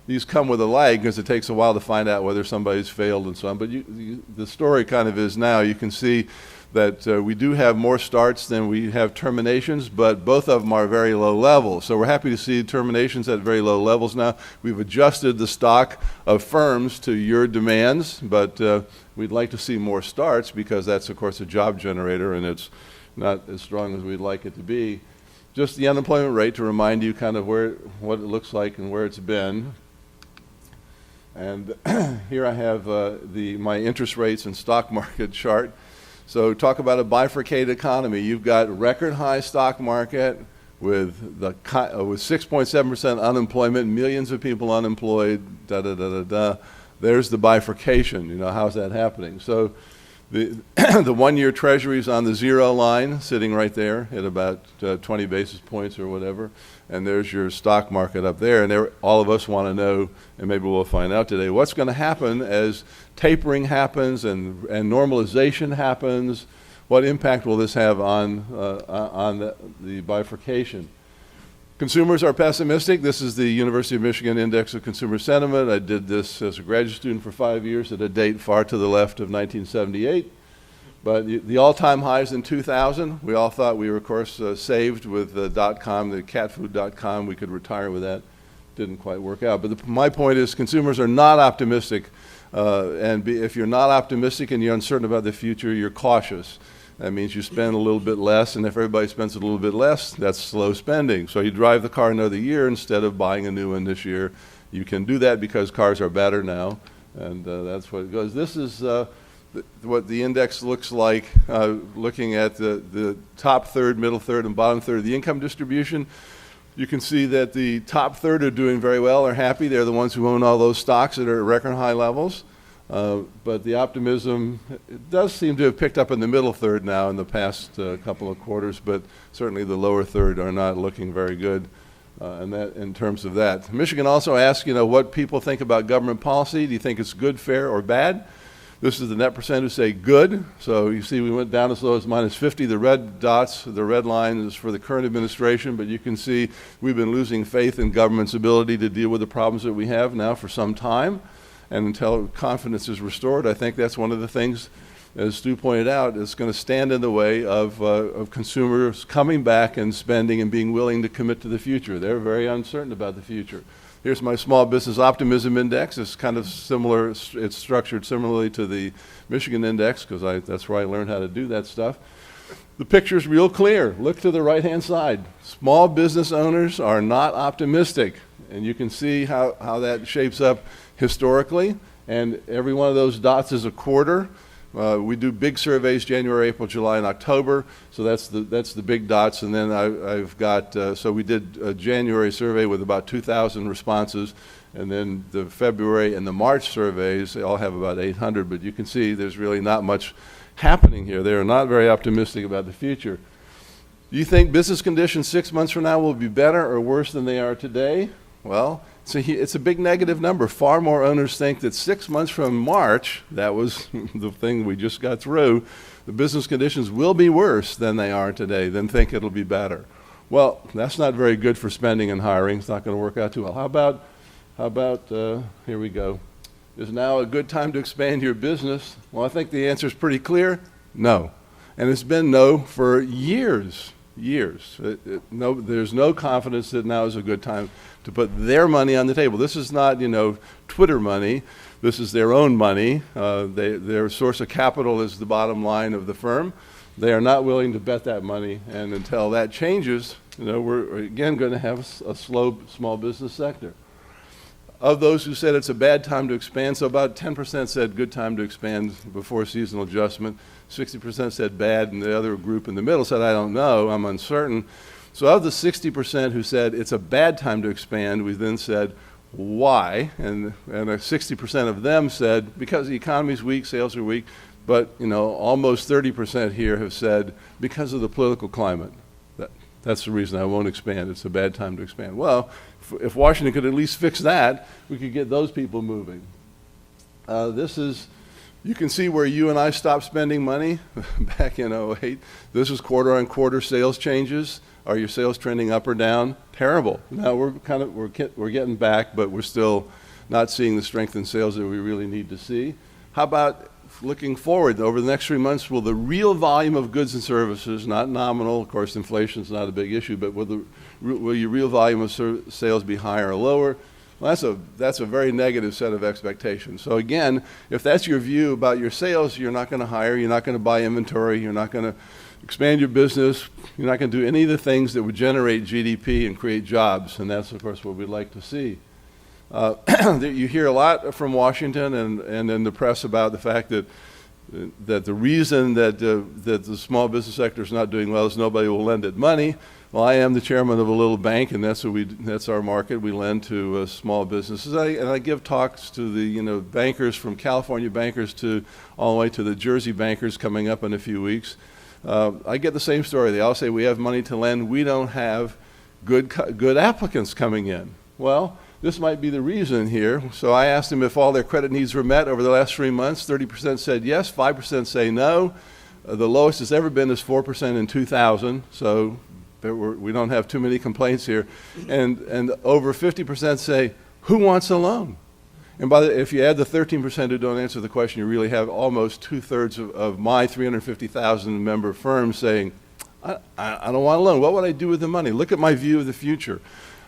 These come with a lag because it takes a while to find out whether somebody's failed and so on. But the story kind of is now. You can see that we do have more starts than we have terminations, but both of them are very low levels. So we're happy to see terminations at very low levels now. We've adjusted the stock of firms to your demands, but we'd like to see more starts because that's, of course, a job generator, and it's not as strong as we'd like it to be. Just the unemployment rate to remind you kind of what it looks like and where it's been. And here I have my interest rates and stock market chart. So talk about a bifurcated economy. You've got record high stock market with 6.7% unemployment, millions of people unemployed, There's the bifurcation. How's that happening? So the 1-year treasury is on the zero line, sitting right there at about 20 basis points or whatever. And there's your stock market up there. And all of us want to know, and maybe we'll find out today, what's going to happen as tapering happens and normalization happens. What impact will this have on the bifurcation? Consumers are pessimistic. This is the University of Michigan Index of Consumer Sentiment. I did this as a graduate student for 5 years at a date far to the left of 1978. But the all-time highs in 2000, we all thought we were, of course, saved with the .com, the catfood.com. We could retire with that. Didn't quite work out. But my point is consumers are not optimistic. If you're not optimistic and you're uncertain about the future, you're cautious. That means you spend a little bit less, and if everybody spends a little bit less, that's slow spending. So you drive the car another year instead of buying a new one this year. You can do that because cars are better now, and that's what it goes. This is what the index looks like, looking at the top third, middle third, and bottom third of the income distribution. You can see that the top third are doing very well, are happy. They're the ones who own all those stocks that are at record high levels. But the optimism, it does seem to have picked up in the middle third now in the past couple of quarters, but certainly the lower third are not looking very good in terms of that. Michigan also asks, what people think about government policy. Do you think it's good, fair, or bad? This is the net percent who say good. So you see we went down as low as -50. The red dots, the red line is for the current administration, but you can see we've been losing faith in government's ability to deal with the problems that we have now for some time. And until confidence is restored, I think that's one of the things, as Stu pointed out, is going to stand in the way of consumers coming back and spending and being willing to commit to the future. They're very uncertain about the future. Here's my small business optimism index. It's kind of similar. It's structured similarly to the Michigan index because that's where I learned how to do that stuff. The picture's real clear. Look to the right-hand side. Small business owners are not optimistic, and you can see how that shapes up historically. And every one of those dots is a quarter. We do big surveys January, April, July, and October. So that's the big dots. And then I've got, so we did a January survey with about 2,000 responses. And then the February and the March surveys, they all have about 800. But you can see there's really not much happening here. They're not very optimistic about the future. Do you think business conditions 6 months from now will be better or worse than they are today? Well, it's a big negative number. Far more owners think that 6 months from March, that was the thing we just got through, the business conditions will be worse than they are today, than think it'll be better. Well, that's not very good for spending and hiring. It's not going to work out too well. How about here we go. Is now a good time to expand your business? Well, I think the answer is pretty clear. No. And it's been no for years. There's no confidence that now is a good time to put their money on the table. This is not, Twitter money. This is their own money. Their source of capital is the bottom line of the firm. They are not willing to bet that money, and until that changes, we're again going to have a slow small business sector. Of those who said it's a bad time to expand, so about 10% said good time to expand before seasonal adjustment, 60% said bad, and the other group in the middle said, I don't know, I'm uncertain. So of the 60% who said it's a bad time to expand, we then said, why? And 60% of them said, because the economy's weak, sales are weak, but almost 30% here have said, because of the political climate. That's the reason I won't expand. It's a bad time to expand. Well, if Washington could at least fix that, we could get those people moving. You can see where you and I stopped spending money back in 2008. This is quarter-on-quarter sales changes. Are your sales trending up or down? Terrible. Now we're getting back, but we're still not seeing the strength in sales that we really need to see. How about looking forward over the next 3 months? Will the real volume of goods and services, not nominal, of course inflation is not a big issue, but will your real volume of sales be higher or lower? Well, that's a very negative set of expectations. So again, if that's your view about your sales, you're not going to hire, you're not going to buy inventory, you're not going to expand your business, you're not going to do any of the things that would generate GDP and create jobs, and that's of course what we'd like to see. You hear a lot from Washington and in the press about the fact that the reason that the small business sector is not doing well is nobody will lend it money. Well, I am the chairman of a little bank, and that's our market. We lend to small businesses. I give talks to the bankers, from California bankers to all the way to the Jersey bankers coming up in a few weeks. I get the same story. They all say we have money to lend. We don't have good applicants coming in. Well, this might be the reason here. So I asked them if all their credit needs were met over the last 3 months. 30% said yes, 5% say no. The lowest it's ever been is 4% in 2000. So we don't have too many complaints here. And over 50% say, who wants a loan? And if you add the 13% who don't answer the question, you really have almost 2/3 of my 350,000 member firms saying, I don't want a loan. What would I do with the money? Look at my view of the future.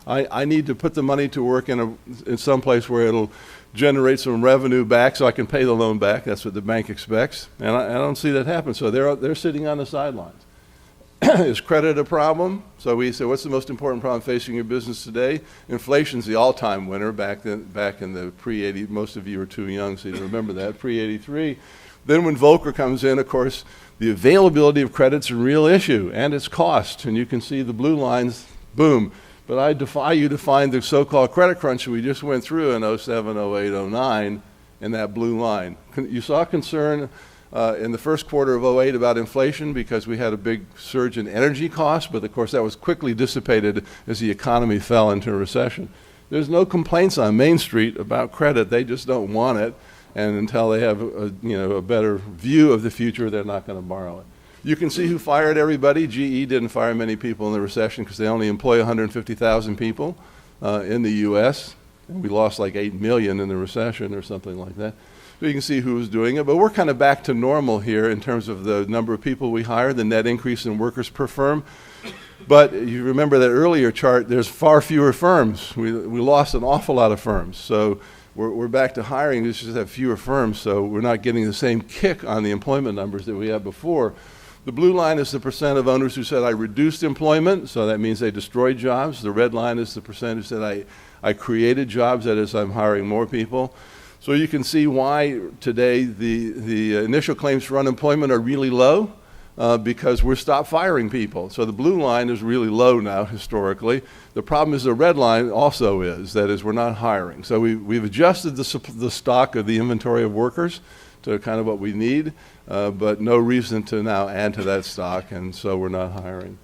I need to put the money to work in some place where it'll generate some revenue back so I can pay the loan back. That's what the bank expects. And I don't see that happen. So they're sitting on the sidelines. Is credit a problem? So we say, what's the most important problem facing your business today? Inflation's the all-time winner back in the pre-80, most of you are too young, so you don't remember that, pre-83. Then when Volcker comes in, of course, the availability of credit's a real issue, and its cost. And you can see the blue lines, boom. But I defy you to find the so-called credit crunch that we just went through in 07, 08, 09 in that blue line. You saw concern in the first quarter of 08 about inflation because we had a big surge in energy costs, but of course that was quickly dissipated as the economy fell into a recession. There's no complaints on Main Street about credit. They just don't want it, and until they have a better view of the future, they're not going to borrow it. You can see who fired everybody. GE didn't fire many people in the recession because they only employ 150,000 people in the U.S. We lost like 8 million in the recession or something like that. So you can see who was doing it. But we're kind of back to normal here in terms of the number of people we hire, the net increase in workers per firm. But you remember that earlier chart, there's far fewer firms. We lost an awful lot of firms. So we're back to hiring. We just have fewer firms, so we're not getting the same kick on the employment numbers that we had before. The blue line is the percent of owners who said, I reduced employment, so that means they destroyed jobs. The red line is the percent who said, I created jobs, that is, I'm hiring more people. So you can see why today the initial claims for unemployment are really low because we're stopped firing people. So the blue line is really low now historically. The problem is the red line also is, that is, we're not hiring. So we've adjusted the stock of the inventory of workers to kind of what we need, but no reason to now add to that stock, and so we're not hiring.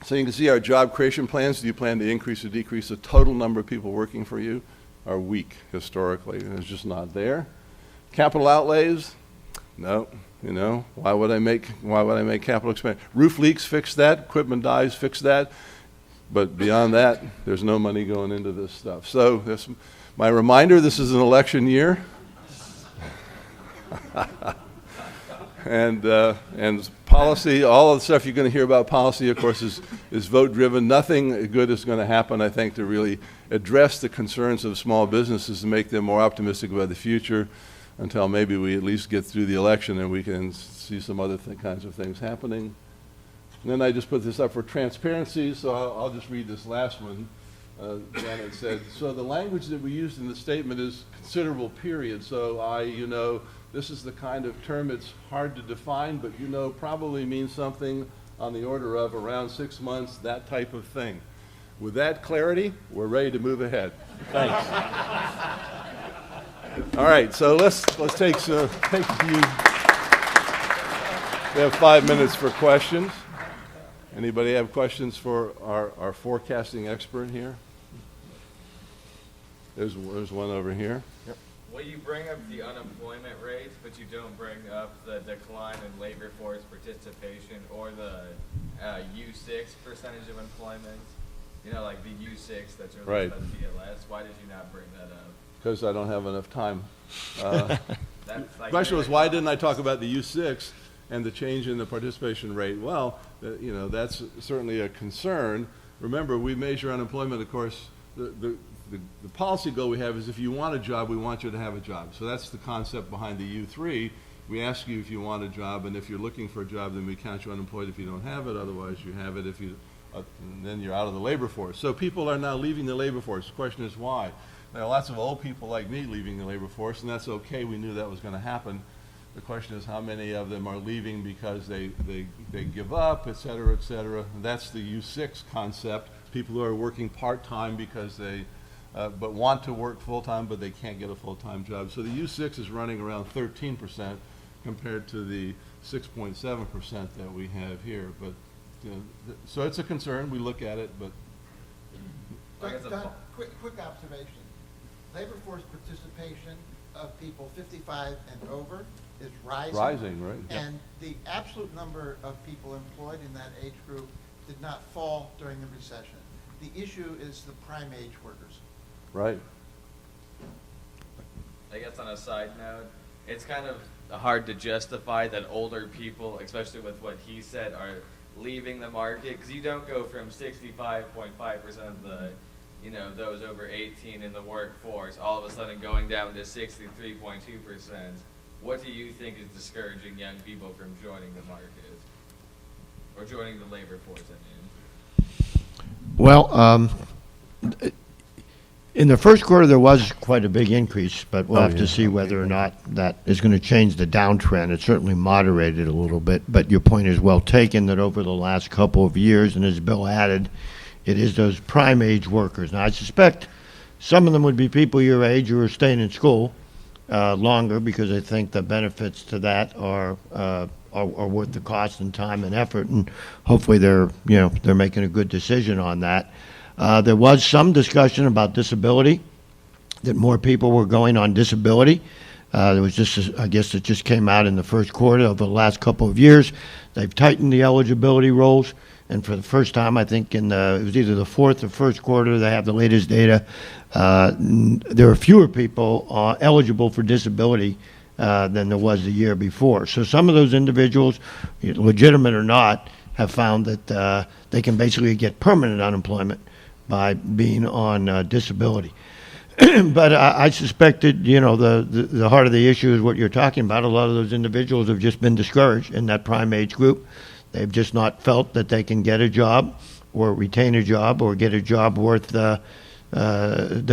So you can see our job creation plans. Do you plan to increase or decrease the total number of people working for you? Are weak historically, and it's just not there. Capital outlays, no. Why would I make capital expense? Roof leaks, fix that. Equipment dies, fix that. But beyond that, there's no money going into this stuff. So that's my reminder. This is an election year, and policy. All of the stuff you're going to hear about policy, of course, is vote driven. Nothing good is going to happen, I think, to really address the concerns of small businesses and make them more optimistic about the future until maybe we at least get through the election and we can see some other kinds of things happening. And then I just put this up for transparency, so I'll just read this last one. Janet said, so the language that we used in the statement is considerable period. So this is the kind of term it's hard to define, but probably means something on the order of around 6 months, that type of thing. With that clarity, we're ready to move ahead. Thanks. All right, so let's take a few. We have 5 minutes for questions. Anybody have questions for our forecasting expert here? There's one over here. Yep. Well, you bring up the unemployment rates, but you don't bring up the decline in labor force participation or the U6 percentage of employment. Like the U6 that's released by the BLS. Why did you not bring that up? Because I don't have enough time. The question was, why didn't I talk about the U6 and the change in the participation rate? Well, that's certainly a concern. Remember, we measure unemployment, of course. The policy goal we have is if you want a job, we want you to have a job. So that's the concept behind the U3. We ask you if you want a job, and if you're looking for a job, then we count you unemployed if you don't have it. Otherwise, you have it if you, and then you're out of the labor force. So people are now leaving the labor force. The question is why? There are lots of old people like me leaving the labor force, and that's okay. We knew that was going to happen. The question is how many of them are leaving because they give up, et cetera, et cetera. And that's the U6 concept. People who are working part-time because they but want to work full-time, but they can't get a full-time job. So the U6 is running around 13% compared to the 6.7% that we have here. But so it's a concern. We look at it, but Don, quick observation. Labor force participation of people 55 and over is rising. Rising, right? And the absolute number of people employed in that age group did not fall during the recession. The issue is the prime age workers. Right. I guess on a side note, it's kind of hard to justify that older people, especially with what he said, are leaving the market? Because you don't go from 65.5% of the, those over 18 in the workforce, all of a sudden going down to 63.2%. What do you think is discouraging young people from joining the market? Or joining the labor force, I mean? Well, in the first quarter, there was quite a big increase, but we'll have to see whether or not that is going to change the downtrend. It certainly moderated a little bit, but your point is well taken that over the last couple of years, and as Bill added, it is those prime age workers. Now, I suspect some of them would be people your age who are staying in school longer because I think the benefits to that are worth the cost and time and effort, and hopefully they're making a good decision on that. There was some discussion about disability, that more people were going on disability. There was I guess it just came out in the first quarter of the last couple of years. They've tightened the eligibility rules, and for the first time, I think it was either the fourth or first quarter, they have the latest data. There are fewer people eligible for disability than there was the year before. So some of those individuals, legitimate or not, have found that they can basically get permanent unemployment by being on disability. But I suspect that, the heart of the issue is what you're talking about. A lot of those individuals have just been discouraged in that prime age group. They've just not felt that they can get a job or retain a job or get a job worth that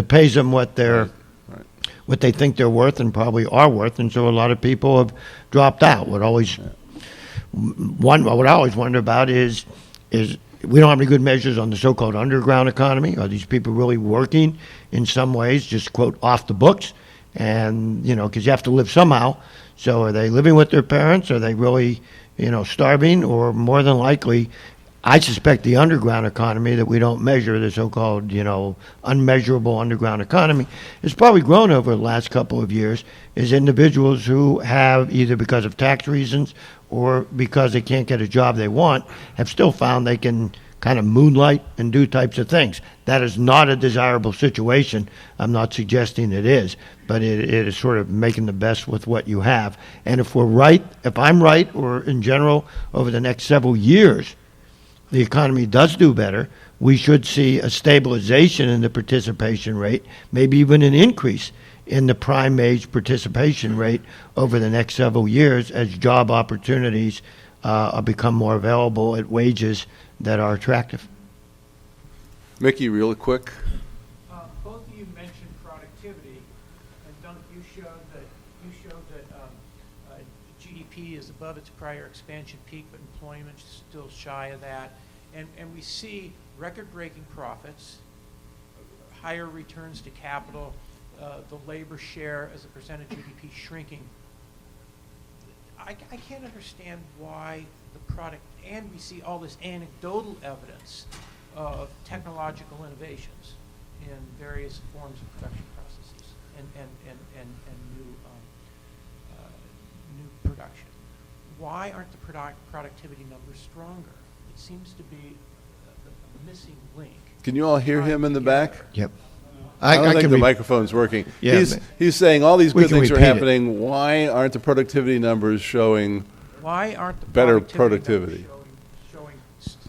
pays them what they think they're worth and probably are worth, and so a lot of people have dropped out. What I always wonder about is we don't have any good measures on the so-called underground economy. Are these people really working in some ways, just quote, off the books? And, because you have to live somehow. So are they living with their parents? Are they really, starving? Or more than likely, I suspect the underground economy that we don't measure, the so-called, unmeasurable underground economy, has probably grown over the last couple of years is individuals who have, either because of tax reasons or because they can't get a job they want, have still found they can kind of moonlight and do types of things. That is not a desirable situation. I'm not suggesting it is, but it is sort of making the best with what you have. And if I'm right, or in general, over the next several years, the economy does do better, we should see a stabilization in the participation rate, maybe even an increase in the prime age participation rate over the next several years as job opportunities become more available at wages that are attractive. Mickey, real quick. Both of you mentioned productivity, and Dunk, you showed that GDP is above its prior expansion peak, but employment is still shy of that. And we see record-breaking profits, higher returns to capital, the labor share as a percentage of GDP shrinking. I can't understand why the product, and we see all this anecdotal evidence of technological innovations in various forms of production processes and new production. Why aren't the productivity numbers stronger? It seems to be a missing link. Can you all hear him in the back? Yep. I don't think the microphone's working. Yeah, he's saying all these good things are repeat it. happening. Why aren't the productivity numbers showing Why aren't the better productivity productivity? numbers showing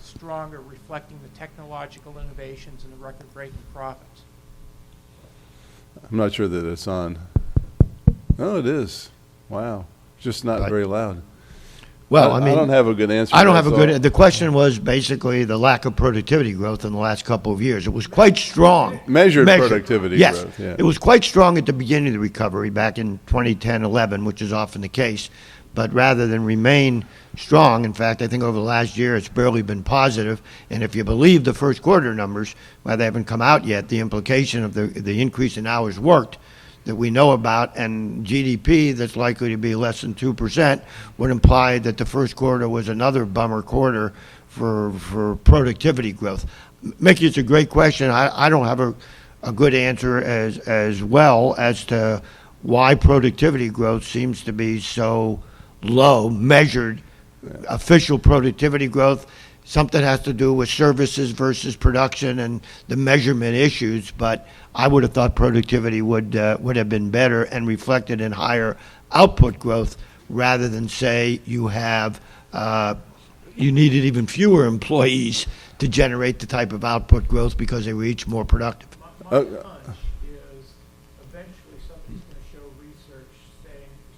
stronger, reflecting the technological innovations and the record-breaking profits? I'm not sure that it's on. Oh, it is. Wow. Just not very loud. Well, I don't have a good answer. I don't have for a that, good. so- The question was basically the lack of productivity growth in the last couple of years. It was quite strong. Measured productivity yes, growth, yeah. It was quite strong at the beginning of the recovery back in 2010-11, which is often the case. But rather than remain strong, in fact, I think over the last year it's barely been positive. And if you believe the first quarter numbers, while they haven't come out yet, the implication of the increase in hours worked that we know about and GDP that's likely to be less than 2% would imply that the first quarter was another bummer quarter for productivity growth. Mickey, it's a great question. I don't have a good answer as well as to why productivity growth seems to be so low, measured official productivity growth. Something has to do with services versus production and the measurement issues, but I would have thought productivity would have been better and reflected in higher output growth rather than say you have you needed even fewer employees to generate the type of output growth because they were each more productive. My hunch is eventually somebody's going to show research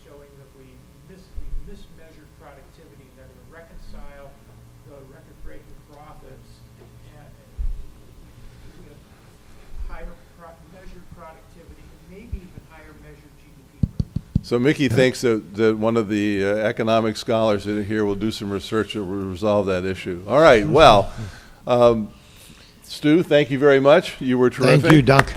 showing that we mismeasured productivity, that to reconcile the record-breaking profits and with higher measured productivity, and maybe even higher measured GDP growth. So Mickey thinks that one of the economic scholars in here will do some research that will resolve that issue. All right, well, Stu, thank you very much. You were terrific. Thank you, Dunk.